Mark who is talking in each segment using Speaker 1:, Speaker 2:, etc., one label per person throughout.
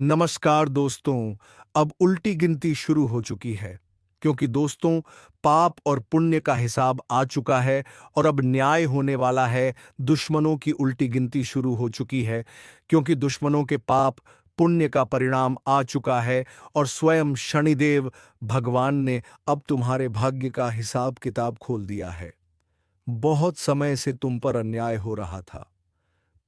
Speaker 1: नमस्कार दोस्तों। अब उल्टी गिनती शुरू हो चुकी है, क्योंकि दोस्तों पाप और पुण्य का हिसाब आ चुका है और अब न्याय होने वाला है। दुश्मनों की उल्टी गिनती शुरू हो चुकी है, क्योंकि दुश्मनों के पाप पुण्य का परिणाम आ चुका है और स्वयं शनिदेव भगवान ने अब तुम्हारे भाग्य का हिसाब किताब खोल दिया है। बहुत समय से तुम पर अन्याय हो रहा था।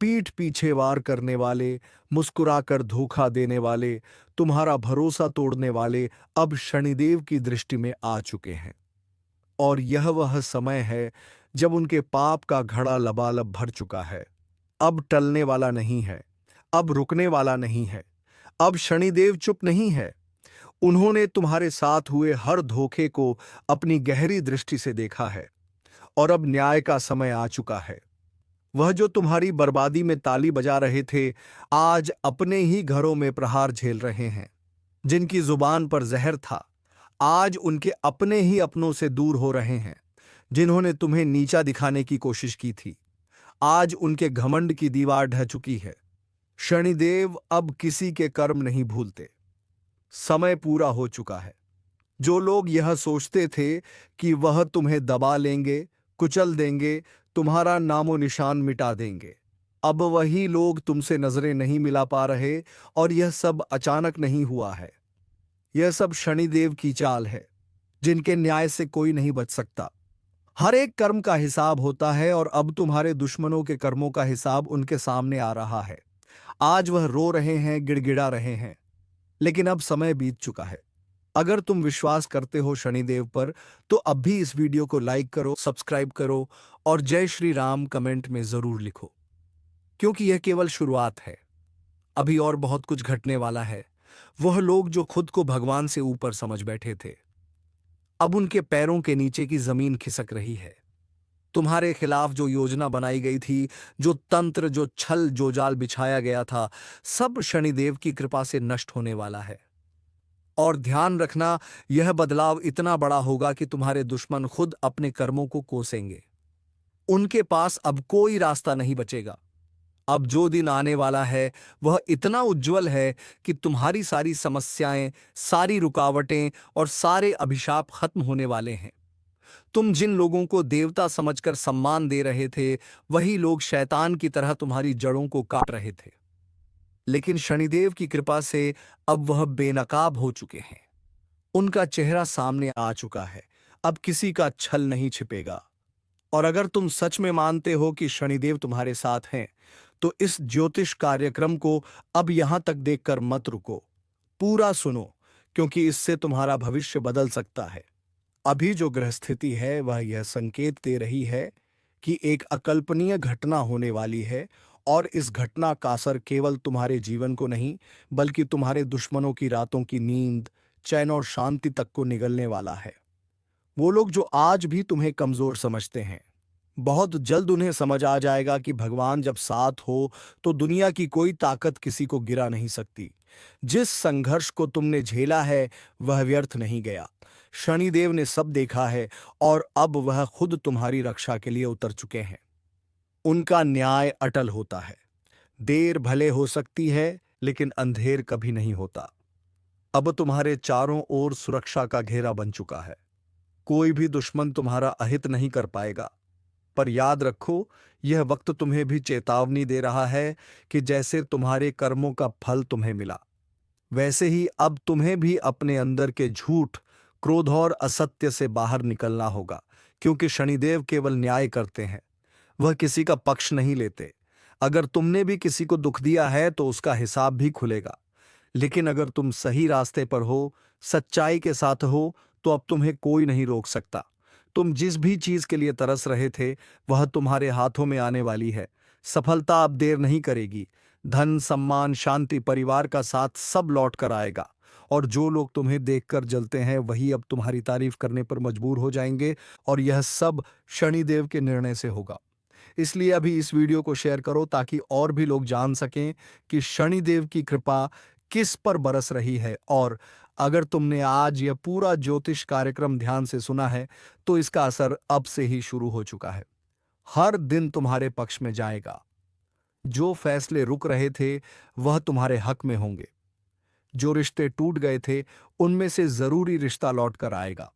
Speaker 1: पीठ पीछे वार करने वाले, मुस्कुराकर धोखा देने वाले, तुम्हारा भरोसा तोड़ने वाले अब शनिदेव की दृष्टि में आ चुके हैं। और यह वह समय है जब उनके पाप का घड़ा लबालब भर चुका है। अब टलने वाला नहीं है, अब रुकने वाला नहीं है। अब शनिदेव चुप नहीं है। उन्होंने तुम्हारे साथ हुए हर धोखे को अपनी गहरी दृष्टि से देखा है और अब न्याय का समय आ चुका है। वह जो तुम्हारी बर्बादी में ताली बजा रहे थे, आज अपने ही घरों में प्रहार झेल रहे हैं। जिनकी जुबान पर जहर था, आज उनके अपने ही अपनों से दूर हो रहे हैं। जिन्होंने तुम्हें नीचा दिखाने की कोशिश की थी, आज उनके घमंड की दीवार ढह चुकी है। शनिदेव अब किसी के कर्म नहीं भूलते। समय पूरा हो चुका है। जो लोग यह सोचते थे कि वह तुम्हें दबा लेंगे, कुचल देंगे, तुम्हारा नामो निशान मिटा देंगे, अब वही लोग तुमसे नजरें नहीं मिला पा रहे। और यह सब अचानक नहीं हुआ है। यह सब शनिदेव की चाल है, जिनके न्याय से कोई नहीं बच सकता। हर एक कर्म का हिसाब होता है और अब तुम्हारे दुश्मनों के कर्मों का हिसाब उनके सामने आ रहा है। आज वह रो रहे हैं, गिड़गिड़ा रहे हैं, लेकिन अब समय बीत चुका है। अगर तुम विश्वास करते हो शनिदेव पर, तो अब भी इस वीडियो को लाइक करो, सब्सक्राइब करो और जय श्री राम कमेंट में जरूर लिखो, क्योंकि यह केवल शुरुआत है। अभी और बहुत कुछ घटने वाला है। वह लोग जो खुद को भगवान से ऊपर समझ बैठे थे, अब उनके पैरों के नीचे की जमीन खिसक रही है। तुम्हारे खिलाफ जो योजना बनाई गई थी, जो तंत्र, जो छल, जो जाल बिछाया गया था, सब शनिदेव की कृपा से नष्ट होने वाला है। और ध्यान रखना, यह बदलाव इतना बड़ा होगा कि तुम्हारे दुश्मन खुद अपने कर्मों को कोसेंगे। उनके पास अब कोई रास्ता नहीं बचेगा। अब जो दिन आने वाला है वह इतना उज्जवल है कि तुम्हारी सारी समस्याएं, सारी रुकावटें और सारे अभिशाप खत्म होने वाले हैं। तुम जिन लोगों को देवता समझकर सम्मान दे रहे थे, वही लोग शैतान की तरह तुम्हारी जड़ों को काट रहे थे। लेकिन शनिदेव की कृपा से अब वह बेनकाब हो चुके हैं। उनका चेहरा सामने आ चुका है। अब किसी का छल नहीं छिपेगा। और अगर तुम सच में मानते हो कि शनिदेव तुम्हारे साथ हैं, तो इस ज्योतिष कार्यक्रम को अब यहां तक देखकर मत रुको। पूरा सुनो, क्योंकि इससे तुम्हारा भविष्य बदल सकता है। अभी जो ग्रह स्थिति है वह यह संकेत दे रही है कि एक अकल्पनीय घटना होने वाली है। और इस घटना का असर केवल तुम्हारे जीवन को नहीं, बल्कि तुम्हारे दुश्मनों की रातों की नींद, चैन और शांति तक को निगलने वाला है। वो लोग जो आज भी तुम्हें कमजोर समझते हैं, बहुत जल्द उन्हें समझ आ जाएगा कि भगवान जब साथ हो तो दुनिया की कोई ताकत किसी को गिरा नहीं सकती। जिस संघर्ष को तुमने झेला है वह व्यर्थ नहीं गया। शनिदेव ने सब देखा है और अब वह खुद तुम्हारी रक्षा के लिए उतर चुके हैं। उनका न्याय अटल होता है। देर भले हो सकती है, लेकिन अंधेर कभी नहीं होता। अब तुम्हारे चारों ओर सुरक्षा का घेरा बन चुका है। कोई भी दुश्मन तुम्हारा अहित नहीं कर पाएगा। पर याद रखो, यह वक्त तुम्हें भी चेतावनी दे रहा है कि जैसे तुम्हारे कर्मों का फल तुम्हें मिला, वैसे ही अब तुम्हें भी अपने अंदर के झूठ, क्रोध और असत्य से बाहर निकलना होगा। क्योंकि शनिदेव केवल न्याय करते हैं, वह किसी का पक्ष नहीं लेते। अगर तुमने भी किसी को दुख दिया है तो उसका हिसाब भी खुलेगा। लेकिन अगर तुम सही रास्ते पर हो, सच्चाई के साथ हो, तो अब तुम्हें कोई नहीं रोक सकता। तुम जिस भी चीज के लिए तरस रहे थे, वह तुम्हारे हाथों में आने वाली है। सफलता अब देर नहीं करेगी। धन, सम्मान, शांति, परिवार का साथ सब लौट कर आएगा। और जो लोग तुम्हें देखकर जलते हैं, वही अब तुम्हारी तारीफ करने पर मजबूर हो जाएंगे। और यह सब शनिदेव के निर्णय से होगा। इसलिए अभी इस वीडियो को शेयर करो, ताकि और भी लोग जान सकें कि शनिदेव की कृपा किस पर बरस रही है। और अगर तुमने आज यह पूरा ज्योतिष कार्यक्रम ध्यान से सुना है, तो इसका असर अब से ही शुरू हो चुका है। हर दिन तुम्हारे पक्ष में जाएगा। जो फैसले रुक रहे थे, वह तुम्हारे हक में होंगे। जो रिश्ते टूट गए थे उनमें से जरूरी रिश्ता लौट कर आएगा।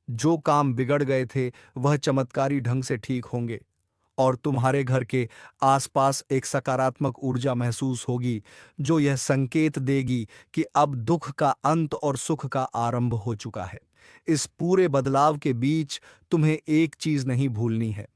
Speaker 1: जो काम बिगड़ गए थे वह चमत्कारी ढंग से ठीक होंगे और तुम्हारे घर के आसपास एक सकारात्मक ऊर्जा महसूस होगी जो यह संकेत देगी कि अब दुख का अंत और सुख का आरंभ हो चुका है। इस पूरे बदलाव के बीच तुम्हें एक चीज नहीं भूलनी है,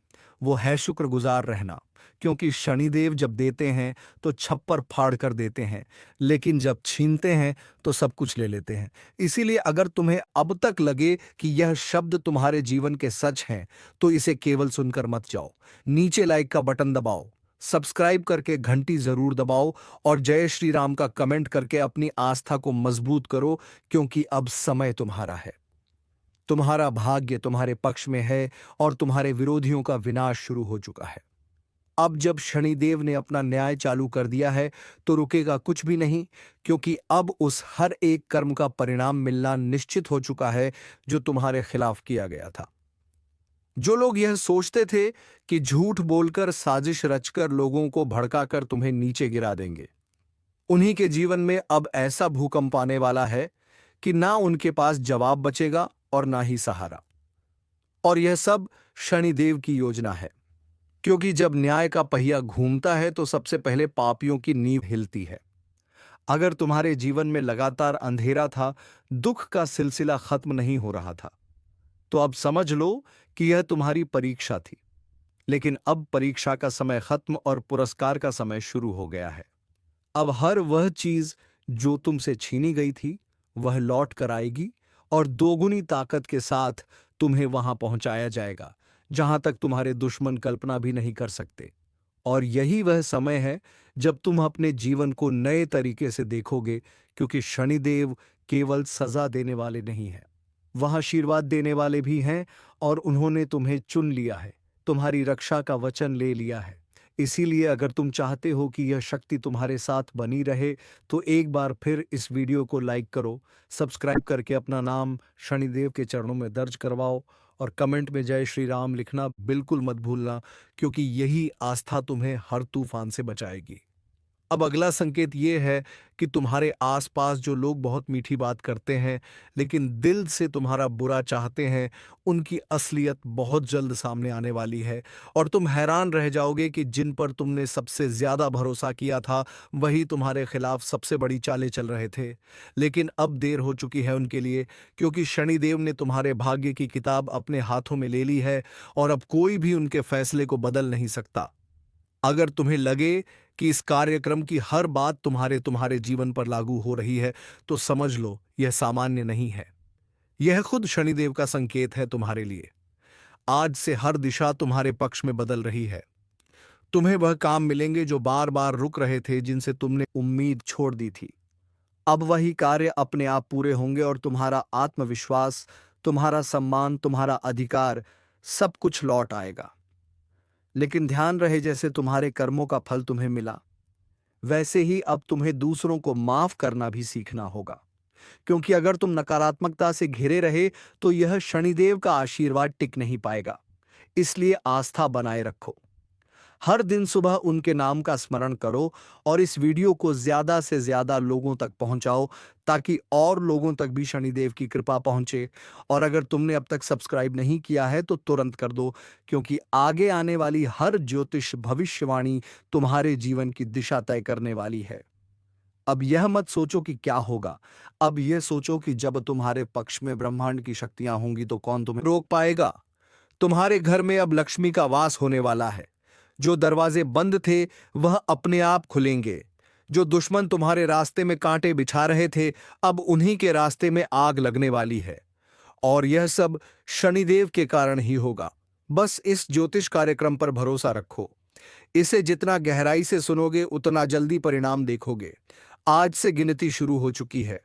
Speaker 1: वो है शुक्रगुजार रहना। क्योंकि शनिदेव जब देते हैं तो छप्पर फाड़ कर देते हैं, लेकिन जब छीनते हैं तो सब कुछ ले लेते हैं। इसीलिए अगर तुम्हें अब तक लगे कि यह शब्द तुम्हारे जीवन के सच हैं, तो इसे केवल सुनकर मत जाओ। नीचे लाइक का बटन दबाओ, सब्सक्राइब करके घंटी जरूर दबाओ और जय श्री राम का कमेंट करके अपनी आस्था को मजबूत करो, क्योंकि अब समय तुम्हारा है। तुम्हारा भाग्य तुम्हारे पक्ष में है और तुम्हारे विरोधियों का विनाश शुरू हो चुका है। अब जब शनिदेव ने अपना न्याय चालू कर दिया है तो रुकेगा कुछ भी नहीं, क्योंकि अब उस हर एक कर्म का परिणाम मिलना निश्चित हो चुका है जो तुम्हारे खिलाफ किया गया था। जो लोग यह सोचते थे कि झूठ बोलकर साजिश रचकर लोगों को भड़काकर तुम्हें नीचे गिरा देंगे, उन्हीं के जीवन में अब ऐसा भूकंप आने वाला है कि ना उनके पास जवाब बचेगा और ना ही सहारा। और यह सब शनिदेव की योजना है, क्योंकि जब न्याय का पहिया घूमता है तो सबसे पहले पापियों की नींव हिलती है। अगर तुम्हारे जीवन में लगातार अंधेरा था, दुख का सिलसिला खत्म नहीं हो रहा था, तो अब समझ लो कि यह तुम्हारी परीक्षा थी। लेकिन अब परीक्षा का समय खत्म और पुरस्कार का समय शुरू हो गया है। अब हर वह चीज जो तुमसे छीनी गई थी वह लौट कर आएगी और दोगुनी ताकत के साथ तुम्हें वहां पहुंचाया जाएगा जहां तक तुम्हारे दुश्मन कल्पना भी नहीं कर सकते। और यही वह समय है जब तुम अपने जीवन को नए तरीके से देखोगे, क्योंकि शनिदेव केवल सजा देने वाले नहीं हैं, वह आशीर्वाद देने वाले भी हैं। और उन्होंने तुम्हें चुन लिया है, तुम्हारी रक्षा का वचन ले लिया है। इसीलिए अगर तुम चाहते हो कि यह शक्ति तुम्हारे साथ बनी रहे तो एक बार फिर इस वीडियो को लाइक करो, सब्सक्राइब करके अपना नाम शनिदेव के चरणों में दर्ज करवाओ और कमेंट में जय श्री राम लिखना बिल्कुल मत भूलना, क्योंकि यही आस्था तुम्हें हर तूफान से बचाएगी। अब अगला संकेत ये है कि तुम्हारे आसपास जो लोग बहुत मीठी बात करते हैं लेकिन दिल से तुम्हारा बुरा चाहते हैं, उनकी असलियत बहुत जल्द सामने आने वाली है और तुम हैरान रह जाओगे कि जिन पर तुमने सबसे ज्यादा भरोसा किया था वही तुम्हारे खिलाफ सबसे बड़ी चालें चल रहे थे। लेकिन अब देर हो चुकी है उनके लिए, क्योंकि शनिदेव ने तुम्हारे भाग्य की किताब अपने हाथों में ले ली है और अब कोई भी उनके फैसले को बदल नहीं सकता। अगर तुम्हें लगे कि इस कार्यक्रम की हर बात तुम्हारे जीवन पर लागू हो रही है, तो समझ लो यह सामान्य नहीं है। यह खुद शनिदेव का संकेत है तुम्हारे लिए। आज से हर दिशा तुम्हारे पक्ष में बदल रही है। तुम्हें वह काम मिलेंगे जो बार बार रुक रहे थे, जिनसे तुमने उम्मीद छोड़ दी थी। अब वही कार्य अपने आप पूरे होंगे और तुम्हारा आत्मविश्वास, तुम्हारा सम्मान, तुम्हारा अधिकार, सब कुछ लौट आएगा। लेकिन ध्यान रहे, जैसे तुम्हारे कर्मों का फल तुम्हें मिला, वैसे ही अब तुम्हें दूसरों को माफ करना भी सीखना होगा। क्योंकि अगर तुम नकारात्मकता से घिरे रहे तो यह शनिदेव का आशीर्वाद टिक नहीं पाएगा। इसलिए आस्था बनाए रखो, हर दिन सुबह उनके नाम का स्मरण करो और इस वीडियो को ज्यादा से ज्यादा लोगों तक पहुंचाओ, ताकि और लोगों तक भी शनिदेव की कृपा पहुंचे। और अगर तुमने अब तक सब्सक्राइब नहीं किया है तो तुरंत कर दो, क्योंकि आगे आने वाली हर ज्योतिष भविष्यवाणी तुम्हारे जीवन की दिशा तय करने वाली है। अब यह मत सोचो कि क्या होगा, अब यह सोचो कि जब तुम्हारे पक्ष में ब्रह्मांड की शक्तियां होंगी तो कौन तुम्हें रोक पाएगा। तुम्हारे घर में अब लक्ष्मी का वास होने वाला है। जो दरवाजे बंद थे वह अपने आप खुलेंगे। जो दुश्मन तुम्हारे रास्ते में कांटे बिछा रहे थे, अब उन्हीं के रास्ते में आग लगने वाली है। और यह सब शनिदेव के कारण ही होगा। बस इस ज्योतिष कार्यक्रम पर भरोसा रखो। इसे जितना गहराई से सुनोगे उतना जल्दी परिणाम देखोगे। आज से गिनती शुरू हो चुकी है।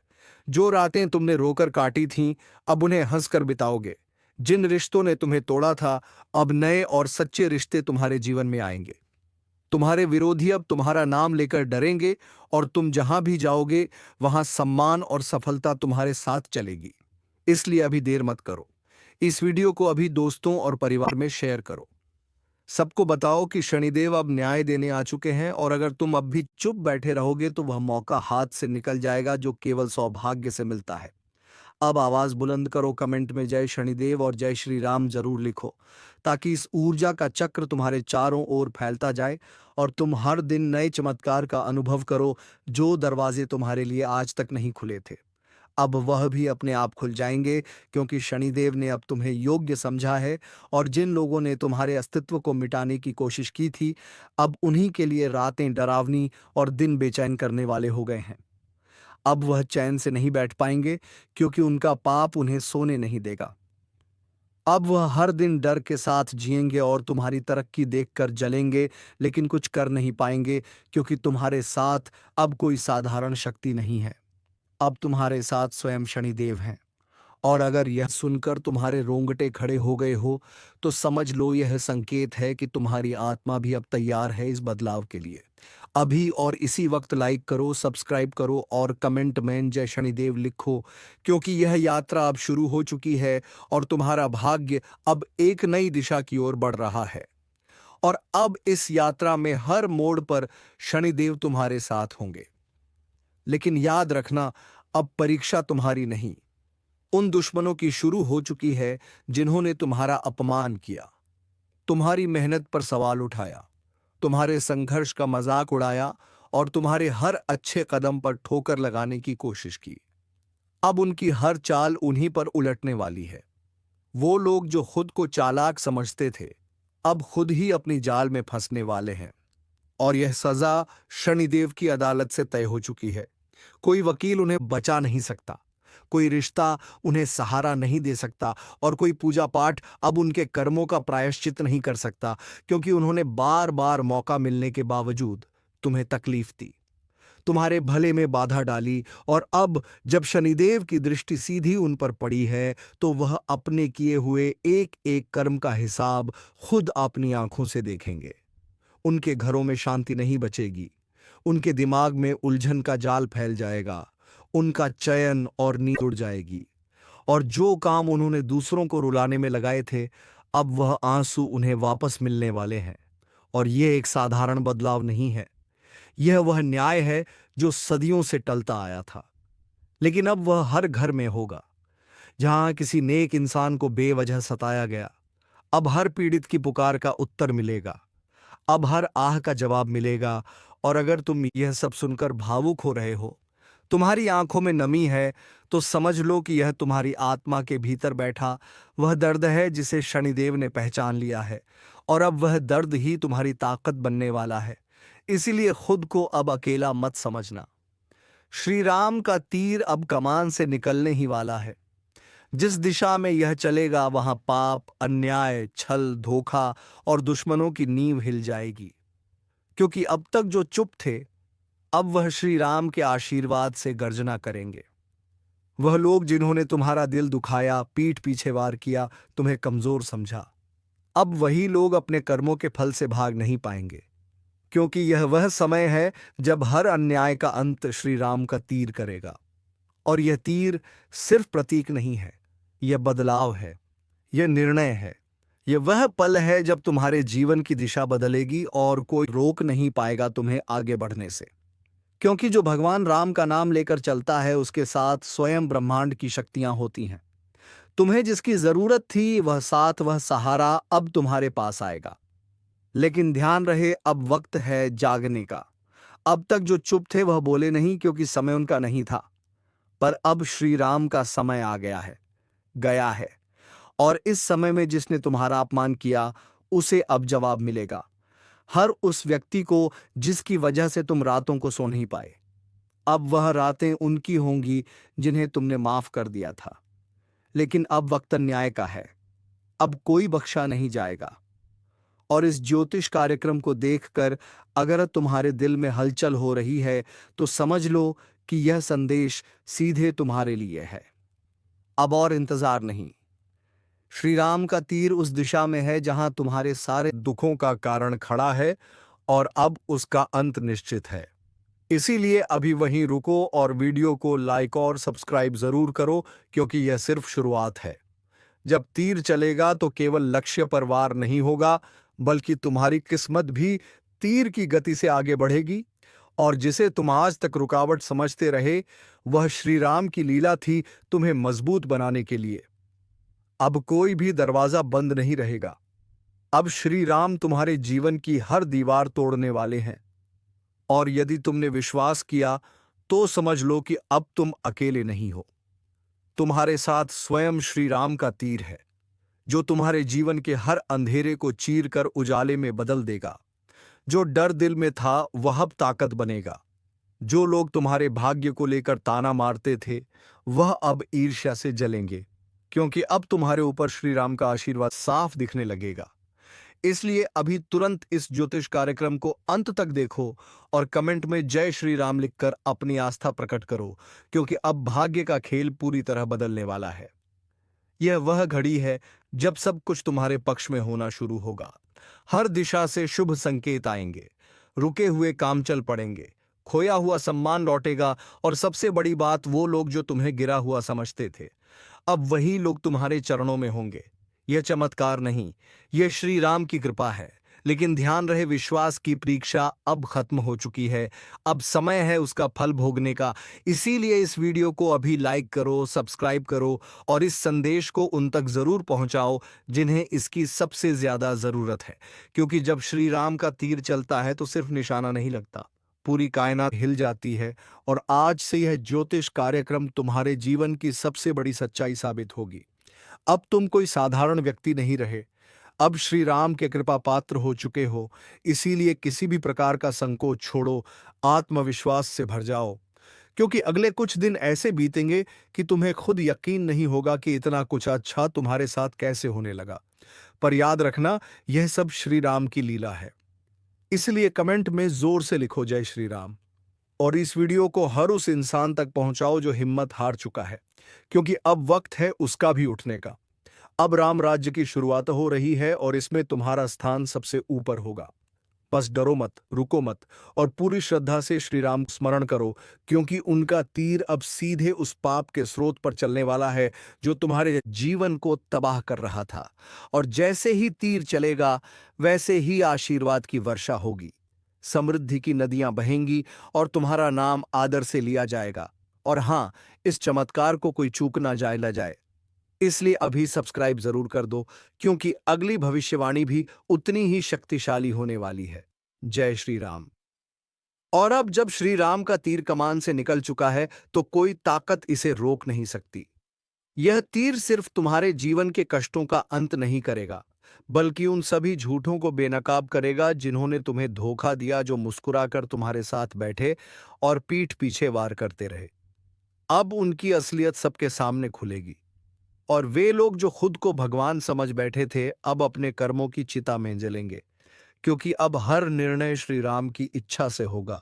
Speaker 1: जो रातें तुमने रोकर काटी थीं, अब उन्हें हंसकर बिताओगे। जिन रिश्तों ने तुम्हें तोड़ा था, अब नए और सच्चे रिश्ते तुम्हारे जीवन में आएंगे। तुम्हारे विरोधी अब तुम्हारा नाम लेकर डरेंगे और तुम जहां भी जाओगे वहां सम्मान और सफलता तुम्हारे साथ चलेगी। इसलिए अभी देर मत करो। इस वीडियो को अभी दोस्तों और परिवार में शेयर करो। सबको बताओ कि शनिदेव अब न्याय देने आ चुके हैं, और अगर तुम अब भी चुप बैठे रहोगे तो वह मौका हाथ से निकल जाएगा जो केवल सौभाग्य से मिलता है। अब आवाज बुलंद करो, कमेंट में जय शनिदेव और जय श्री राम जरूर लिखो, ताकि इस ऊर्जा का चक्र तुम्हारे चारों ओर फैलता जाए और तुम हर दिन नए चमत्कार का अनुभव करो। जो दरवाजे तुम्हारे लिए आज तक नहीं खुले थे, अब वह भी अपने आप खुल जाएंगे, क्योंकि शनिदेव ने अब तुम्हें योग्य समझा है। और जिन लोगों ने तुम्हारे अस्तित्व को मिटाने की कोशिश की थी, अब उन्हीं के लिए रातें डरावनी और दिन बेचैन करने वाले हो गए हैं। अब वह चैन से नहीं बैठ पाएंगे, क्योंकि उनका पाप उन्हें सोने नहीं देगा। अब वह हर दिन डर के साथ जिएंगे और तुम्हारी तरक्की देखकर जलेंगे, लेकिन कुछ कर नहीं पाएंगे, क्योंकि तुम्हारे साथ अब कोई साधारण शक्ति नहीं है। अब तुम्हारे साथ स्वयं शनिदेव हैं। और अगर यह सुनकर तुम्हारे रोंगटे खड़े हो गए हो, तो समझ लो यह संकेत है कि तुम्हारी आत्मा भी अब तैयार है इस बदलाव के लिए। अभी और इसी वक्त लाइक करो, सब्सक्राइब करो और कमेंट में जय शनिदेव लिखो, क्योंकि यह यात्रा अब शुरू हो चुकी है और तुम्हारा भाग्य अब एक नई दिशा की ओर बढ़ रहा है। और अब इस यात्रा में हर मोड़ पर शनिदेव तुम्हारे साथ होंगे। लेकिन याद रखना, अब परीक्षा तुम्हारी नहीं, उन दुश्मनों की शुरू हो चुकी है जिन्होंने तुम्हारा अपमान किया, तुम्हारी मेहनत पर सवाल उठाया, तुम्हारे संघर्ष का मजाक उड़ाया और तुम्हारे हर अच्छे कदम पर ठोकर लगाने की कोशिश की। अब उनकी हर चाल उन्हीं पर उलटने वाली है। वो लोग जो खुद को चालाक समझते थे, अब खुद ही अपनी जाल में फंसने वाले हैं। और यह सजा शनिदेव की अदालत से तय हो चुकी है। कोई वकील उन्हें बचा नहीं सकता, कोई रिश्ता उन्हें सहारा नहीं दे सकता, और कोई पूजा पाठ अब उनके कर्मों का प्रायश्चित नहीं कर सकता, क्योंकि उन्होंने बार बार मौका मिलने के बावजूद तुम्हें तकलीफ दी, तुम्हारे भले में बाधा डाली। और अब जब शनिदेव की दृष्टि सीधी उन पर पड़ी है, तो वह अपने किए हुए एक एक कर्म का हिसाब खुद अपनी आंखों से देखेंगे। उनके घरों में शांति नहीं बचेगी, उनके दिमाग में उलझन का जाल फैल जाएगा, उनका चयन और नींद उड़ जाएगी। और जो काम उन्होंने दूसरों को रुलाने में लगाए थे, अब वह आंसू उन्हें वापस मिलने वाले हैं। और यह एक साधारण बदलाव नहीं है, यह वह न्याय है जो सदियों से टलता आया था, लेकिन अब वह हर घर में होगा। जहां किसी नेक इंसान को बेवजह सताया गया, अब हर पीड़ित की पुकार का उत्तर मिलेगा, अब हर आह का जवाब मिलेगा। और अगर तुम यह सब सुनकर भावुक हो रहे हो, तुम्हारी आंखों में नमी है, तो समझ लो कि यह तुम्हारी आत्मा के भीतर बैठा वह दर्द है जिसे शनिदेव ने पहचान लिया है। और अब वह दर्द ही तुम्हारी ताकत बनने वाला है। इसीलिए खुद को अब अकेला मत समझना। श्री राम का तीर अब कमान से निकलने ही वाला है। जिस दिशा में यह चलेगा, वहां पाप, अन्याय, छल, धोखा और दुश्मनों की नींव हिल जाएगी। क्योंकि अब तक जो चुप थे, अब वह श्री राम के आशीर्वाद से गर्जना करेंगे। वह लोग जिन्होंने तुम्हारा दिल दुखाया, पीठ पीछे वार किया, तुम्हें कमजोर समझा, अब वही लोग अपने कर्मों के फल से भाग नहीं पाएंगे। क्योंकि यह वह समय है जब हर अन्याय का अंत श्री राम का तीर करेगा। और यह तीर सिर्फ प्रतीक नहीं है, यह बदलाव है, यह निर्णय है। यह वह पल है जब तुम्हारे जीवन की दिशा बदलेगी और कोई रोक नहीं पाएगा तुम्हें आगे बढ़ने से। क्योंकि जो भगवान राम का नाम लेकर चलता है, उसके साथ स्वयं ब्रह्मांड की शक्तियां होती हैं। तुम्हें जिसकी जरूरत थी वह साथ, वह सहारा अब तुम्हारे पास आएगा। लेकिन ध्यान रहे, अब वक्त है जागने का। अब तक जो चुप थे वह बोले नहीं, क्योंकि समय उनका नहीं था। पर अब श्री राम का समय आ गया है। और इस समय में जिसने तुम्हारा अपमान किया, उसे अब जवाब मिलेगा। हर उस व्यक्ति को जिसकी वजह से तुम रातों को सो नहीं पाए, अब वह रातें उनकी होंगी जिन्हें तुमने माफ कर दिया था। लेकिन अब वक्त न्याय का है, अब कोई बख्शा नहीं जाएगा। और इस ज्योतिष कार्यक्रम को देखकर अगर तुम्हारे दिल में हलचल हो रही है, तो समझ लो कि यह संदेश सीधे तुम्हारे लिए है। अब और इंतजार नहीं। श्री राम का तीर उस दिशा में है जहां तुम्हारे सारे दुखों का कारण खड़ा है, और अब उसका अंत निश्चित है। इसीलिए अभी वहीं रुको और वीडियो को लाइक और सब्सक्राइब जरूर करो, क्योंकि यह सिर्फ शुरुआत है। जब तीर चलेगा तो केवल लक्ष्य पर वार नहीं होगा, बल्कि तुम्हारी किस्मत भी तीर की गति से आगे बढ़ेगी। और जिसे तुम आज तक रुकावट समझते रहे, वह श्री राम की लीला थी तुम्हें मजबूत बनाने के लिए। अब कोई भी दरवाजा बंद नहीं रहेगा। अब श्री राम तुम्हारे जीवन की हर दीवार तोड़ने वाले हैं। और यदि तुमने विश्वास किया तो समझ लो कि अब तुम अकेले नहीं हो। तुम्हारे साथ स्वयं श्री राम का तीर है, जो तुम्हारे जीवन के हर अंधेरे को चीर कर उजाले में बदल देगा। जो डर दिल में था वह अब ताकत बनेगा। जो लोग तुम्हारे भाग्य को लेकर ताना मारते थे, वह अब ईर्ष्या से जलेंगे, क्योंकि अब तुम्हारे ऊपर श्री राम का आशीर्वाद साफ दिखने लगेगा। इसलिए अभी तुरंत इस ज्योतिष कार्यक्रम को अंत तक देखो और कमेंट में जय श्री राम लिखकर अपनी आस्था प्रकट करो, क्योंकि अब भाग्य का खेल पूरी तरह बदलने वाला है। यह वह घड़ी है जब सब कुछ तुम्हारे पक्ष में होना शुरू होगा। हर दिशा से शुभ संकेत आएंगे, रुके हुए काम चल पड़ेंगे, खोया हुआ सम्मान लौटेगा, और सबसे बड़ी बात, वो लोग जो तुम्हें गिरा हुआ समझते थे, अब वही लोग तुम्हारे चरणों में होंगे। यह चमत्कार नहीं, यह श्री राम की कृपा है। लेकिन ध्यान रहे, विश्वास की परीक्षा अब खत्म हो चुकी है। अब समय है उसका फल भोगने का। इसीलिए इस वीडियो को अभी लाइक करो, सब्सक्राइब करो और इस संदेश को उन तक जरूर पहुंचाओ जिन्हें इसकी सबसे ज्यादा जरूरत है। क्योंकि जब श्री राम का तीर चलता है तो सिर्फ निशाना नहीं लगता, पूरी कायनात हिल जाती है। और आज से यह ज्योतिष कार्यक्रम तुम्हारे जीवन की सबसे बड़ी सच्चाई साबित होगी। अब तुम कोई साधारण व्यक्ति नहीं रहे, अब श्री राम के कृपा पात्र हो चुके हो। इसीलिए किसी भी प्रकार का संकोच छोड़ो, आत्मविश्वास से भर जाओ, क्योंकि अगले कुछ दिन ऐसे बीतेंगे कि तुम्हें खुद यकीन नहीं होगा कि इतना कुछ अच्छा तुम्हारे साथ कैसे होने लगा। पर याद रखना, यह सब श्री राम की लीला है। इसलिए कमेंट में जोर से लिखो जय श्री राम, और इस वीडियो को हर उस इंसान तक पहुंचाओ जो हिम्मत हार चुका है, क्योंकि अब वक्त है उसका भी उठने का। अब राम राज्य की शुरुआत हो रही है और इसमें तुम्हारा स्थान सबसे ऊपर होगा। बस डरो मत, रुको मत, और पूरी श्रद्धा से श्री राम स्मरण करो, क्योंकि उनका तीर अब सीधे उस पाप के स्रोत पर चलने वाला है जो तुम्हारे जीवन को तबाह कर रहा था। और जैसे ही तीर चलेगा, वैसे ही आशीर्वाद की वर्षा होगी, समृद्धि की नदियां बहेंगी और तुम्हारा नाम आदर से लिया जाएगा। और हां, इस चमत्कार को कोई चूक ना जाए। इसलिए अभी सब्सक्राइब जरूर कर दो, क्योंकि अगली भविष्यवाणी भी उतनी ही शक्तिशाली होने वाली है। जय श्री राम। और अब जब श्री राम का तीर कमान से निकल चुका है, तो कोई ताकत इसे रोक नहीं सकती। यह तीर सिर्फ तुम्हारे जीवन के कष्टों का अंत नहीं करेगा, बल्कि उन सभी झूठों को बेनकाब करेगा जिन्होंने तुम्हें धोखा दिया, जो मुस्कुराकर तुम्हारे साथ बैठे और पीठ पीछे वार करते रहे। अब उनकी असलियत सबके सामने खुलेगी, और वे लोग जो खुद को भगवान समझ बैठे थे, अब अपने कर्मों की चिता में जलेंगे, क्योंकि अब हर निर्णय श्री राम की इच्छा से होगा।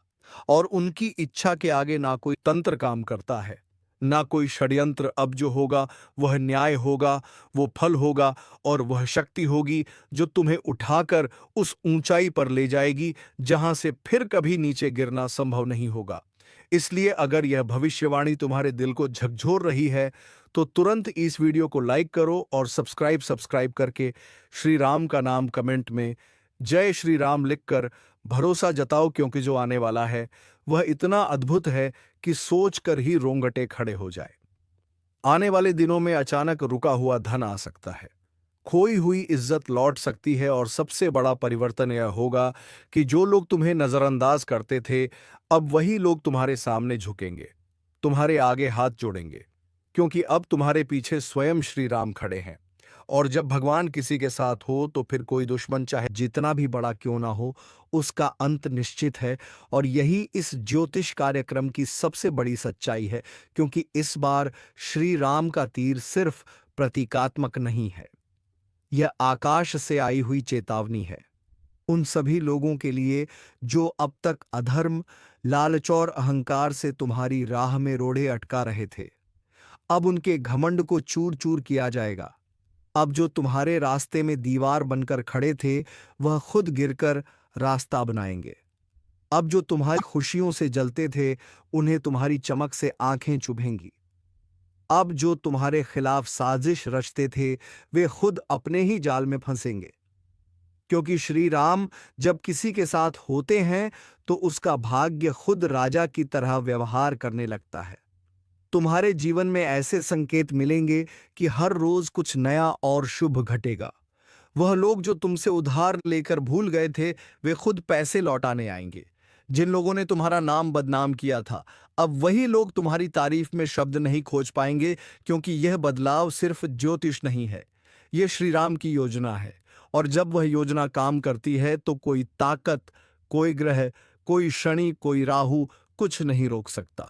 Speaker 1: और उनकी इच्छा के आगे ना कोई तंत्र काम करता है, ना कोई षड्यंत्र। अब जो होगा वह न्याय होगा, वो फल होगा, और वह शक्ति होगी जो तुम्हें उठाकर उस ऊंचाई पर ले जाएगी जहां से फिर कभी नीचे गिरना संभव नहीं होगा। इसलिए अगर यह भविष्यवाणी तुम्हारे दिल को झकझोर रही है, तो तुरंत इस वीडियो को लाइक करो और सब्सक्राइब करके श्री राम का नाम कमेंट में जय श्री राम लिखकर भरोसा जताओ, क्योंकि जो आने वाला है वह इतना अद्भुत है कि सोचकर ही रोंगटे खड़े हो जाए। आने वाले दिनों में अचानक रुका हुआ धन आ सकता है, खोई हुई इज्जत लौट सकती है, और सबसे बड़ा परिवर्तन यह होगा कि जो लोग तुम्हें नजरअंदाज करते थे, अब वही लोग तुम्हारे सामने झुकेंगे, तुम्हारे आगे हाथ जोड़ेंगे, क्योंकि अब तुम्हारे पीछे स्वयं श्री राम खड़े हैं। और जब भगवान किसी के साथ हो, तो फिर कोई दुश्मन चाहे जितना भी बड़ा क्यों ना हो, उसका अंत निश्चित है। और यही इस ज्योतिष कार्यक्रम की सबसे बड़ी सच्चाई है, क्योंकि इस बार श्री राम का तीर सिर्फ प्रतीकात्मक नहीं है, यह आकाश से आई हुई चेतावनी है उन सभी लोगों के लिए जो अब तक अधर्म, लालच और अहंकार से तुम्हारी राह में रोड़े अटका रहे थे। अब उनके घमंड को चूर चूर किया जाएगा। अब जो तुम्हारे रास्ते में दीवार बनकर खड़े थे, वह खुद गिरकर रास्ता बनाएंगे। अब जो तुम्हारी खुशियों से जलते थे, उन्हें तुम्हारी चमक से आंखें चुभेंगी। अब जो तुम्हारे खिलाफ साजिश रचते थे, वे खुद अपने ही जाल में फंसेंगे, क्योंकि श्री राम जब किसी के साथ होते हैं तो उसका भाग्य खुद राजा की तरह व्यवहार करने लगता है। तुम्हारे जीवन में ऐसे संकेत मिलेंगे कि हर रोज कुछ नया और शुभ घटेगा। वह लोग जो तुमसे उधार लेकर भूल गए थे, वे खुद पैसे लौटाने आएंगे। जिन लोगों ने तुम्हारा नाम बदनाम किया था, अब वही लोग तुम्हारी तारीफ में शब्द नहीं खोज पाएंगे, क्योंकि यह बदलाव सिर्फ ज्योतिष नहीं है, यह श्री राम की योजना है। और जब वह योजना काम करती है तो कोई ताकत, कोई ग्रह, कोई शनि, कोई राहु कुछ नहीं रोक सकता।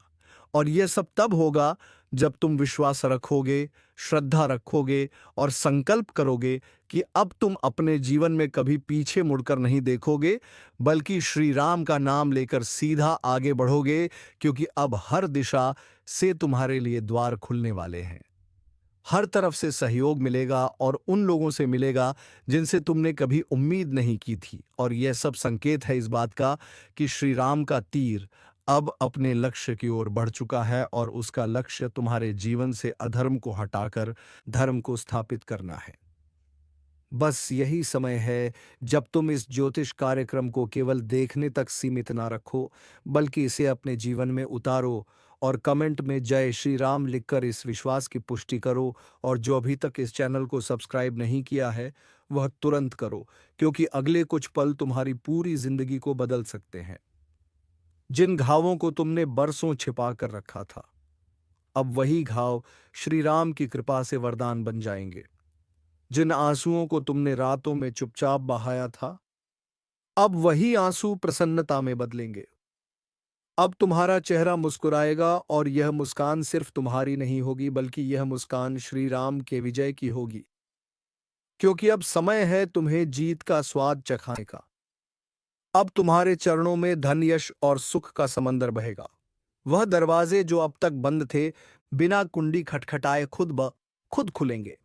Speaker 1: और यह सब तब होगा जब तुम विश्वास रखोगे, श्रद्धा रखोगे और संकल्प करोगे कि अब तुम अपने जीवन में कभी पीछे मुड़कर नहीं देखोगे, बल्कि श्री राम का नाम लेकर सीधा आगे बढ़ोगे, क्योंकि अब हर दिशा से तुम्हारे लिए द्वार खुलने वाले हैं। हर तरफ से सहयोग मिलेगा और उन लोगों से मिलेगा जिनसे तुमने कभी उम्मीद नहीं की थी। और यह सब संकेत है इस बात का कि श्री राम का तीर अब अपने लक्ष्य की ओर बढ़ चुका है, और उसका लक्ष्य तुम्हारे जीवन से अधर्म को हटाकर धर्म को स्थापित करना है। बस यही समय है जब तुम इस ज्योतिष कार्यक्रम को केवल देखने तक सीमित ना रखो, बल्कि इसे अपने जीवन में उतारो और कमेंट में जय श्री राम लिखकर इस विश्वास की पुष्टि करो। और जो अभी तक इस चैनल को सब्सक्राइब नहीं किया है, वह तुरंत करो, क्योंकि अगले कुछ पल तुम्हारी पूरी जिंदगी को बदल सकते हैं। जिन घावों को तुमने बरसों छिपा कर रखा था, अब वही घाव श्री राम की कृपा से वरदान बन जाएंगे। जिन आंसुओं को तुमने रातों में चुपचाप बहाया था, अब वही आंसू प्रसन्नता में बदलेंगे। अब तुम्हारा चेहरा मुस्कुराएगा, और यह मुस्कान सिर्फ तुम्हारी नहीं होगी, बल्कि यह मुस्कान श्री राम के विजय की होगी। क्योंकि अब समय है तुम्हें जीत का स्वाद चखाने का। अब तुम्हारे चरणों में धन, यश और सुख का समंदर बहेगा। वह दरवाजे जो अब तक बंद थे, बिना कुंडी खटखटाए खुद ब खुद खुलेंगे।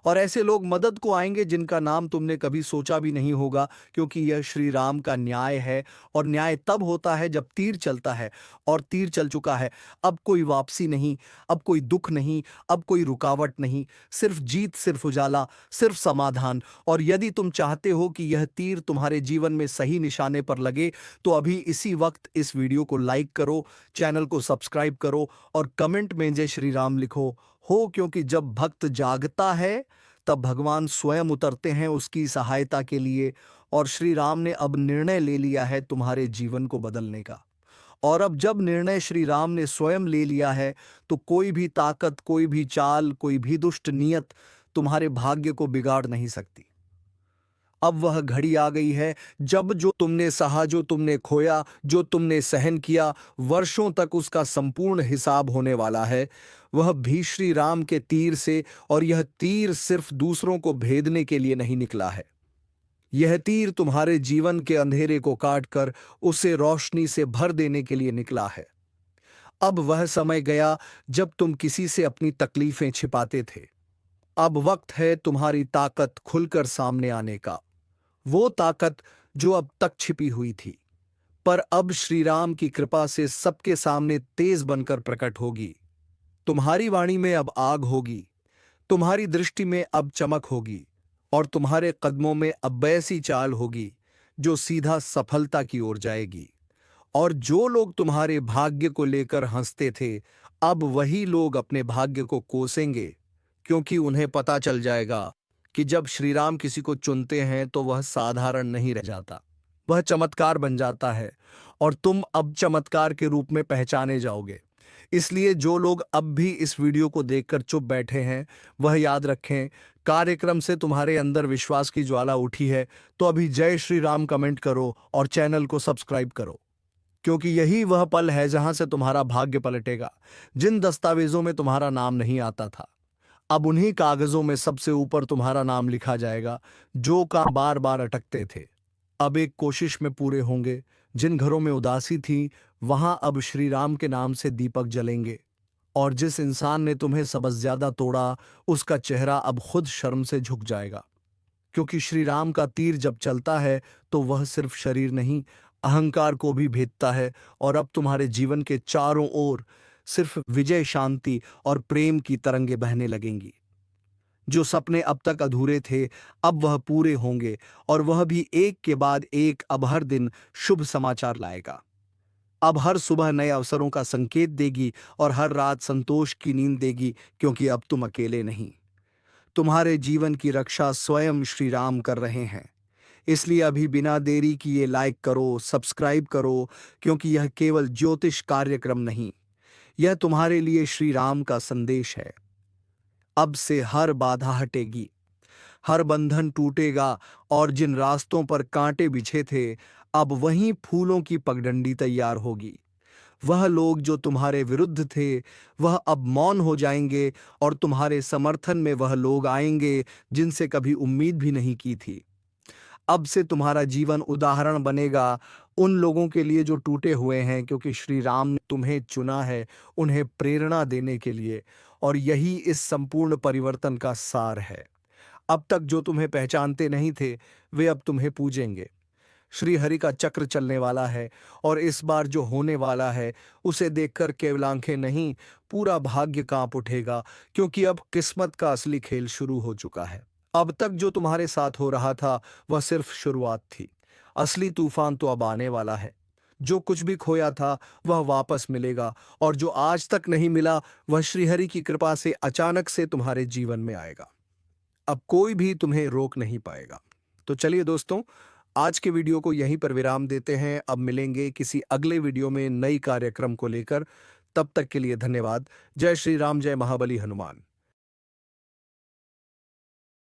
Speaker 1: और ऐसे लोग मदद को आएंगे जिनका नाम तुमने कभी सोचा भी नहीं होगा, क्योंकि यह श्री राम का न्याय है। और न्याय तब होता है जब तीर चलता है, और तीर चल चुका है। अब कोई वापसी नहीं, अब कोई दुख नहीं, अब कोई रुकावट नहीं, सिर्फ जीत, सिर्फ उजाला, सिर्फ समाधान। और यदि तुम चाहते हो कि यह तीर तुम्हारे जीवन में सही निशाने पर लगे, तो अभी इसी वक्त इस वीडियो को लाइक करो, चैनल को सब्सक्राइब करो और कमेंट में जय श्री राम लिखो। क्योंकि जब भक्त जागता है, तब भगवान स्वयं उतरते हैं उसकी सहायता के लिए। और श्री राम ने अब निर्णय ले लिया है तुम्हारे जीवन को बदलने का। और अब जब निर्णय श्री राम ने स्वयं ले लिया है, तो कोई भी ताकत, कोई भी चाल, कोई भी दुष्ट नियत तुम्हारे भाग्य को बिगाड़ नहीं सकती। अब वह घड़ी आ गई है जब जो तुमने सहा, जो तुमने खोया, जो तुमने सहन किया, वर्षों तक उसका संपूर्ण हिसाब होने वाला है, वह भी श्री राम के तीर से। और यह तीर सिर्फ दूसरों को भेदने के लिए नहीं निकला है, यह तीर तुम्हारे जीवन के अंधेरे को काटकर उसे रोशनी से भर देने के लिए निकला है। अब वह समय गया जब तुम किसी से अपनी तकलीफें छिपाते थे। अब वक्त है तुम्हारी ताकत खुलकर सामने आने का। वो ताकत जो अब तक छिपी हुई थी, पर अब श्री राम की कृपा से सबके सामने तेज बनकर प्रकट होगी। तुम्हारी वाणी में अब आग होगी, तुम्हारी दृष्टि में अब चमक होगी, और तुम्हारे कदमों में अब ऐसी चाल होगी जो सीधा सफलता की ओर जाएगी। और जो लोग तुम्हारे भाग्य को लेकर हंसते थे, अब वही लोग अपने भाग्य को कोसेंगे, क्योंकि उन्हें पता चल जाएगा कि जब श्री राम किसी को चुनते हैं तो वह साधारण नहीं रह जाता, वह चमत्कार बन जाता है। और तुम अब चमत्कार के रूप में पहचाने जाओगे। इसलिए जो लोग अब भी इस वीडियो को देखकर चुप बैठे हैं, वह याद रखें, कार्यक्रम से तुम्हारे अंदर विश्वास की ज्वाला उठी है, तो अभी जय श्री राम कमेंट करो और चैनल को सब्सक्राइब करो, क्योंकि यही वह पल है जहां से तुम्हारा भाग्य पलटेगा। जिन दस्तावेजों में तुम्हारा नाम नहीं आता था, अब उन्हीं कागजों में सबसे ऊपर तुम्हारा नाम लिखा जाएगा। जो काम बार बार अटकते थे, अब एक कोशिश में पूरे होंगे। जिन घरों में उदासी थी, वहां अब श्री राम के नाम से दीपक जलेंगे। और जिस इंसान ने तुम्हें सबसे ज्यादा तोड़ा, उसका चेहरा अब खुद शर्म से झुक जाएगा, क्योंकि श्री राम का तीर जब चलता है तो वह सिर्फ शरीर नहीं, अहंकार को भी भेदता है। और अब तुम्हारे जीवन के चारों ओर सिर्फ विजय, शांति और प्रेम की तरंगे बहने लगेंगी। जो सपने अब तक अधूरे थे, अब वह पूरे होंगे, और वह भी एक के बाद एक। अब हर दिन शुभ समाचार लाएगा। अब हर सुबह नए अवसरों का संकेत देगी, और हर रात संतोष की नींद देगी, क्योंकि अब तुम अकेले नहीं। तुम्हारे जीवन की रक्षा स्वयं श्री राम कर रहे हैं। इसलिए अभी बिना देरी किए लाइक करो, सब्सक्राइब करो, क्योंकि यह केवल ज्योतिष कार्यक्रम नहीं, यह तुम्हारे लिए श्री राम का संदेश है। अब से हर बाधा हटेगी, हर बंधन टूटेगा, और जिन रास्तों पर कांटे बिछे थे, अब वहीं फूलों की पगडंडी तैयार होगी। वह लोग जो तुम्हारे विरुद्ध थे, वह अब मौन हो जाएंगे, और तुम्हारे समर्थन में वह लोग आएंगे जिनसे कभी उम्मीद भी नहीं की थी। अब से तुम्हारा जीवन उदाहरण बनेगा उन लोगों के लिए जो टूटे हुए हैं, क्योंकि श्री राम ने तुम्हें चुना है उन्हें प्रेरणा देने के लिए, और यही इस संपूर्ण परिवर्तन का सार है। अब तक जो तुम्हें पहचानते नहीं थे, वे अब तुम्हें पूजेंगे। श्री हरि का चक्र चलने वाला है, और इस बार जो होने वाला है उसे देखकर केवल आंखें नहीं, पूरा भाग्य कांप उठेगा, क्योंकि अब किस्मत का असली खेल शुरू हो चुका है। अब तक जो तुम्हारे साथ हो रहा था वह सिर्फ शुरुआत थी। असली तूफान तो अब आने वाला है। जो कुछ भी खोया था वह वापस मिलेगा, और जो आज तक नहीं मिला वह श्रीहरि की कृपा से अचानक से तुम्हारे जीवन में आएगा। अब कोई भी तुम्हें रोक नहीं पाएगा। तो चलिए दोस्तों, आज के वीडियो को यहीं पर विराम देते हैं। अब मिलेंगे किसी अगले वीडियो में नई कार्यक्रम को लेकर। तब तक के लिए धन्यवाद। जय श्री राम, जय महाबली हनुमान।